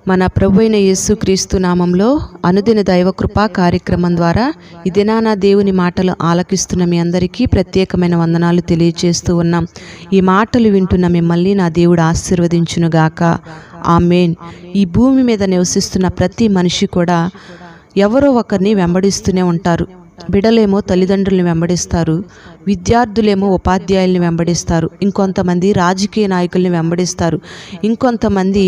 మన ప్రభువైన యేసుక్రీస్తు నామంలో అనుదిన దైవకృపా కార్యక్రమం ద్వారా ఈ దినాన దేవుని మాటలు ఆలకిస్తున్న మీ అందరికీ ప్రత్యేకమైన వందనాలు తెలియజేస్తూ ఉన్నాం. ఈ మాటలు వింటున్న మిమ్మల్ని నా దేవుడు ఆశీర్వదించునుగాక. ఆమేన్. ఈ భూమి మీద నివసిస్తున్న ప్రతి మనిషి కూడా ఎవరో ఒకరిని వెంబడిస్తూనే ఉంటారు. బిడ్డలేమో తల్లిదండ్రులను వెంబడిస్తారు, విద్యార్థులేమో ఉపాధ్యాయుల్ని వెంబడిస్తారు, ఇంకొంతమంది రాజకీయ నాయకుల్ని వెంబడిస్తారు, ఇంకొంతమంది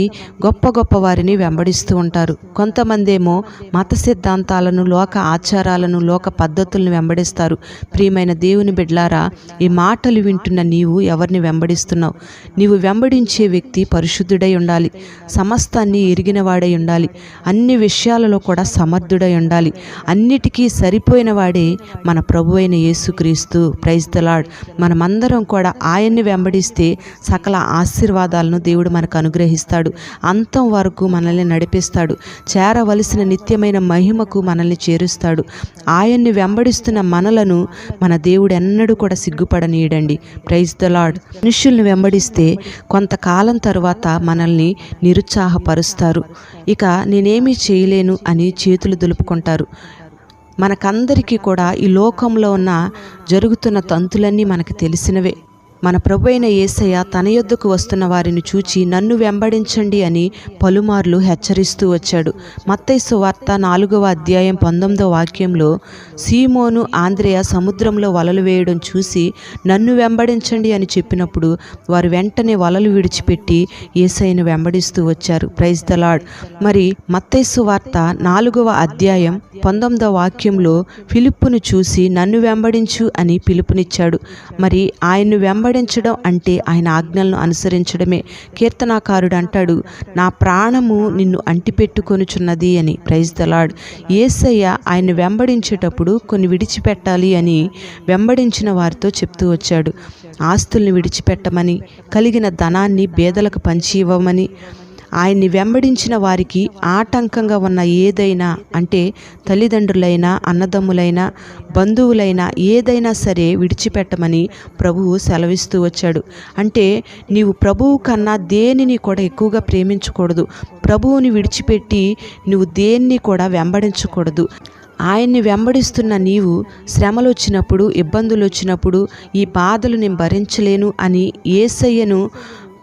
గొప్ప గొప్ప వారిని వెంబడిస్తూ ఉంటారు. కొంతమంది ఏమో మత సిద్ధాంతాలను, లోక ఆచారాలను, లోక పద్ధతులను వెంబడిస్తారు. ప్రియమైన దేవుని బిడ్డలారా, ఈ మాటలు వింటున్న నీవు ఎవరిని వెంబడిస్తున్నావు? నీవు వెంబడించే వ్యక్తి పరిశుద్ధుడై ఉండాలి, సమస్తాన్ని ఎరిగిన వాడై ఉండాలి, అన్ని విషయాలలో కూడా సమర్థుడై ఉండాలి, అన్నిటికీ సరిపోయిన వాడే మన ప్రభువైన యేసుక్రీస్తు. Praise the Lord. మనమందరం కూడా ఆయన్ని వెంబడిస్తే సకల ఆశీర్వాదాలను దేవుడు మనకు అనుగ్రహిస్తాడు. అంతం వరకు మనల్ని నడిపిస్తాడు. చేరవలసిన నిత్యమైన మహిమకు మనల్ని చేరుస్తాడు. ఆయన్ని వెంబడిస్తున్న మనలను మన దేవుడు ఎన్నడూ కూడా సిగ్గుపడనీయడండి. Praise the lord. మనుషుల్ని వెంబడిస్తే కొంతకాలం తరువాత మనల్ని నిరుత్సాహపరుస్తారు. ఇక నేనేమీ చేయలేను అని చేతులు దులుపుకుంటారు. మనకందరికీ కూడా ఈ లోకంలో ఉన్న జరుగుతున్న తంతులన్నీ మనకు తెలిసినవే. మన ప్రభువైన యేసయ్య తన యొద్దకు వస్తున్న వారిని చూచి నన్ను వెంబడించండి అని పలుమార్లు హెచ్చరిస్తూ వచ్చాడు. మత్తయి సువార్త 4వ అధ్యాయం 19వ వాక్యంలో సీమోను, ఆంద్రేయ సముద్రంలో వలలు వేయడం చూసి నన్ను వెంబడించండి అని చెప్పినప్పుడు వారు వెంటనే వలలు విడిచిపెట్టి యేసయ్యను వెంబడిస్తూ వచ్చారు. Praise the Lord. మరి మత్తయి సువార్త 4వ అధ్యాయం 19వ వాక్యంలో ఫిలిప్పును చూసి నన్ను వెంబడించు అని పిలుపునిచ్చాడు. మరి ఆయన్ను వెంబడించడం అంటే ఆయన ఆజ్ఞలను అనుసరించడమే. కీర్తనాకారుడు అంటాడు, నా ప్రాణము నిన్ను అంటిపెట్టుకొనుచున్నది అని. Praise the lord. యేసయ్య ఆయన్ని వెంబడించేటప్పుడు కొన్ని విడిచిపెట్టాలి అని వెంబడించిన వారితో చెప్తూ వచ్చాడు. ఆస్తుల్ని విడిచిపెట్టమని, కలిగిన ధనాన్ని పేదలకు పంచి ఇవ్వమని, ఆయన్ని వెంబడించిన వారికి ఆటంకంగా ఉన్న ఏదైనా, అంటే తల్లిదండ్రులైనా, అన్నదమ్ములైనా, బంధువులైనా ఏదైనా సరే విడిచిపెట్టమని ప్రభువు సెలవిస్తూ వచ్చాడు. అంటే నీవు ప్రభువు కన్నా దేనిని కూడా ఎక్కువగా ప్రేమించకూడదు. ప్రభువుని విడిచిపెట్టి నువ్వు దేన్ని కూడా వెంబడించకూడదు. ఆయన్ని వెంబడిస్తున్న నీవు శ్రమలు వచ్చినప్పుడు, ఇబ్బందులు వచ్చినప్పుడు, ఈ బాధలు నేను భరించలేను అని యేసయ్యను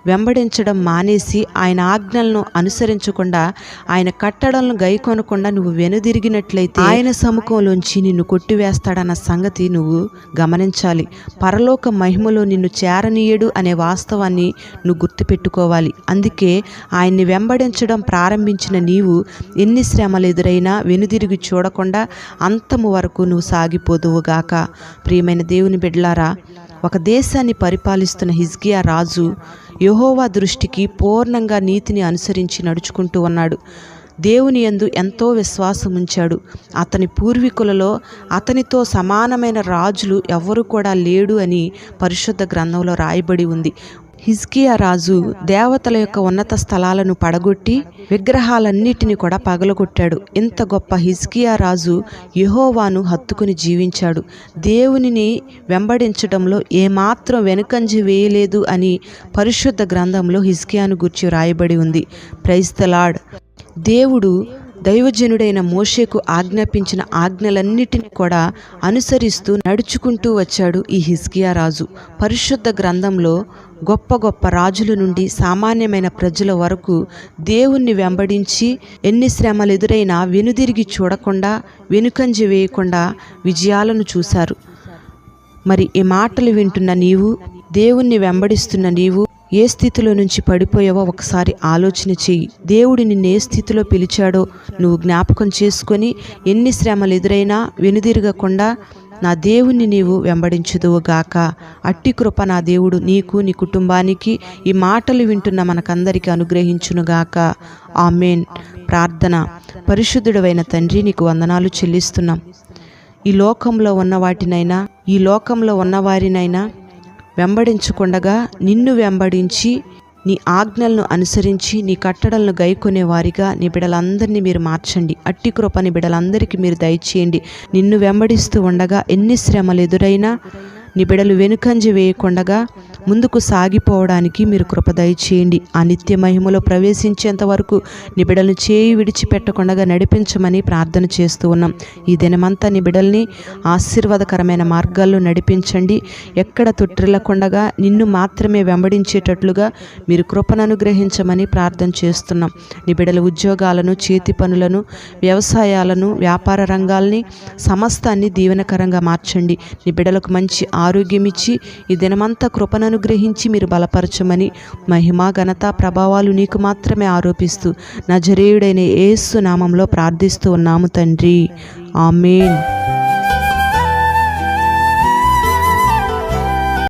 వెంబడించడం మానేసి, ఆయన ఆజ్ఞలను అనుసరించకుండా, ఆయన కట్టడలను గైకొనకుండా నువ్వు వెనుదిరిగినట్లయితే ఆయన సముఖంలోంచి నిన్ను కొట్టివేస్తాడన్న సంగతి నువ్వు గమనించాలి. పరలోక మహిమలో నిన్ను చేరనీయడు అనే వాస్తవాన్ని నువ్వు గుర్తుపెట్టుకోవాలి. అందుకే ఆయన్ని వెంబడించడం ప్రారంభించిన నీవు ఎన్ని శ్రమలు ఎదురైనా వెనుదిరిగి చూడకుండా అంతము వరకు నువ్వు సాగిపోదువుగాక. ప్రియమైన దేవుని బిడ్డలారా, ఒక దేశాన్ని పరిపాలిస్తున్న హిజ్కియా రాజు యెహోవా దృష్టికి పూర్ణంగా నీతిని అనుసరించి నడుచుకుంటూ ఉన్నాడు. దేవుని యందు ఎంతో విశ్వాసం ఉంచాడు. అతని పూర్వీకులలో అతనితో సమానమైన రాజులు ఎవ్వరూ కూడా లేడు అని పరిశుద్ధ గ్రంథంలో రాయబడి ఉంది. హిజ్కియా రాజు దేవతల యొక్క ఉన్నత స్థలాలను పడగొట్టి విగ్రహాలన్నిటిని కూడా పగలగొట్టాడు. ఇంత గొప్ప హిజ్కియా రాజు యెహోవాను హత్తుకుని జీవించాడు. దేవునిని వెంబడించడంలో ఏమాత్రం వెనుకంజ వేయలేదు అని పరిశుద్ధ గ్రంథంలో హిజ్కియాను గూర్చి రాయబడి ఉంది. Praise the Lord. దేవుడు దైవజనుడైన మోషేకు ఆజ్ఞాపించిన ఆజ్ఞలన్నిటిని కూడా అనుసరిస్తూ నడుచుకుంటూ వచ్చాడు ఈ హిజ్కియా రాజు. పరిశుద్ధ గ్రంథంలో గొప్ప గొప్ప రాజుల నుండి సామాన్యమైన ప్రజల వరకు దేవుణ్ణి వెంబడించి ఎన్ని శ్రమలు ఎదురైనా వెనుదిరిగి చూడకుండా, వెనుకంజ వేయకుండా విజయాలను చూశారు. మరి ఈ మాటలు వింటున్న నీవు, దేవుణ్ణి వెంబడిస్తున్న నీవు ఏ స్థితిలో నుంచి పడిపోయావో ఒకసారి ఆలోచన చెయ్యి. దేవుడు నిన్ను ఏ స్థితిలో పిలిచాడో నువ్వు జ్ఞాపకం చేసుకొని ఎన్ని శ్రమలు ఎదురైనా వెనుదిరగకుండా నా దేవుణ్ణి నీవు వెంబడించుదువుగాక. అట్టి కృప నా దేవుడు నీకు, నీ కుటుంబానికి, ఈ మాటలు వింటున్న మనకందరికీ అనుగ్రహించునుగాక. ఆమేన్. ప్రార్థన. పరిశుద్ధుడవైన తండ్రి, నీకు వందనాలు చెల్లిస్తున్నాం. ఈ లోకంలో ఉన్న వాటినైనా, ఈ లోకంలో ఉన్నవారినైనా వెంబడించకుండగా నిన్ను వెంబడించి నీ ఆజ్ఞలను అనుసరించి నీ కట్టడలను గైకొనే వారిగా నీ బిడ్డలందరినీ మీరు మార్చండి. అట్టి కృపని బిడ్డలందరికీ మీరు దయచేయండి. నిన్ను వెంబడిస్తూ ఉండగా ఎన్ని శ్రమలు ఎదురైనా నీ బిడలు వెనుకంజ వేయకుండగా ముందుకు సాగిపోవడానికి మీరు కృప దయచేయండి. ఆ నిత్య మహిమలో ప్రవేశించేంత వరకు నీ బిడలను చేయి విడిచిపెట్టకుండా నడిపించమని ప్రార్థన చేస్తూ ఉన్నాం. ఈ దినమంతా నీ బిడల్ని ఆశీర్వాదకరమైన మార్గాల్లో నడిపించండి. ఎక్కడ తొట్టిల్లకుండగా నిన్ను మాత్రమే వెంబడించేటట్లుగా మీరు కృపను అనుగ్రహించమని ప్రార్థన చేస్తున్నాం. నీ బిడల ఉద్యోగాలను, చేతి పనులను, వ్యవసాయాలను, వ్యాపార రంగాల్ని సమస్తాన్ని దీవెనకరంగా మార్చండి. నీ బిడలకు మంచి ఆరోగ్యం ఇచ్చి ఈ దినమంతా కృపను అనుగ్రహించి మీరు బలపరచమని మహిమ, ఘనత, ప్రభావాలు నీకు మాత్రమే ఆరోపిస్తూ నజరేయుడైన యేసు నామంలో ప్రార్థిస్తూ ఉన్నాము తండ్రి. ఆమేన్.